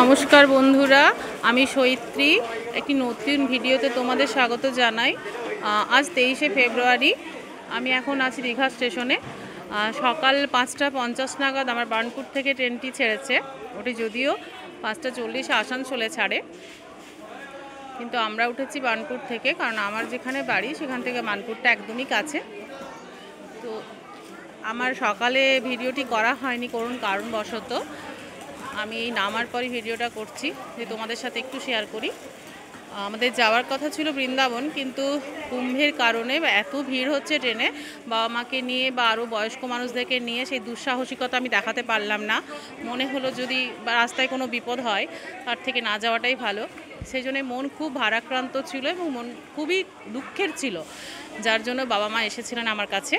নমস্কার বন্ধুরা, আমি সৈত্রী। একটি নতুন ভিডিওতে তোমাদের স্বাগত জানাই। আজ 23শে ফেব্রুয়ারি। আমি এখন আছি দীঘা স্টেশনে। সকাল 5:50 নাগাদ আমার বার্নপুর থেকে ট্রেনটি ছেড়েছে। ওটি যদিও 5:40 আসানসোলে ছাড়ে, কিন্তু আমরা উঠেছি বার্নপুর থেকে, কারণ আমার যেখানে বাড়ি সেখান থেকে বার্নপুরটা একদমই কাছে। তো আমার সকালে ভিডিওটি করা হয়নি কোন কারণবশত। আমি এই নামার পরই ভিডিওটা করছি, যে তোমাদের সাথে একটু শেয়ার করি। আমাদের যাওয়ার কথা ছিল বৃন্দাবন, কিন্তু কুম্ভের কারণে এত ভিড় হচ্ছে ট্রেনে, বাবা মাকে নিয়ে বা আরও বয়স্ক মানুষদেরকে নিয়ে সেই দুঃসাহসিকতা আমি দেখাতে পারলাম না। মনে হলো যদি বা রাস্তায় কোনো বিপদ হয়, তার থেকে না যাওয়াটাই ভালো। সেই জন্য মন খুব ভারাক্রান্ত ছিল এবং মন খুবই দুঃখের ছিল, যার জন্য বাবা মা এসেছিলেন আমার কাছে।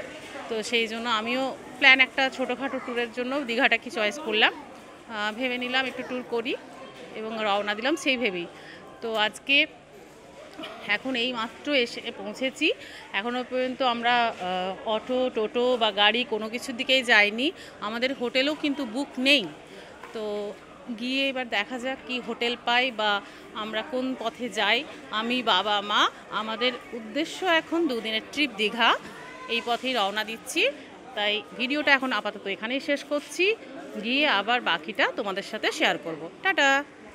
তো সেই জন্য আমিও প্ল্যান একটা ছোটোখাটো ট্যুরের জন্য দীঘাটাকে চয়েস করলাম। ভেবে নিলাম একটু ট্যুর করি এবং রওনা দিলাম সেই ভেবেই। তো আজকে এখন এই মাত্র এসে পৌঁছেছি। এখনও পর্যন্ত আমরা অটো, টোটো বা গাড়ি কোনো কিছুর দিকেই যাইনি। আমাদের হোটেলও কিন্তু বুক নেই। তো গিয়ে এবার দেখা যাক কি হোটেল পাই বা আমরা কোন পথে যাই। আমি, বাবা মা, আমাদের উদ্দেশ্য এখন 2 দিনের ট্রিপ দীঘা। এই পথেই রওনা দিচ্ছি। তাই ভিডিওটা এখন আপাতত এখানেই শেষ করছি, গিয়ে আবার বাকিটা তোমাদের সাথে শেয়ার করব। টাটা।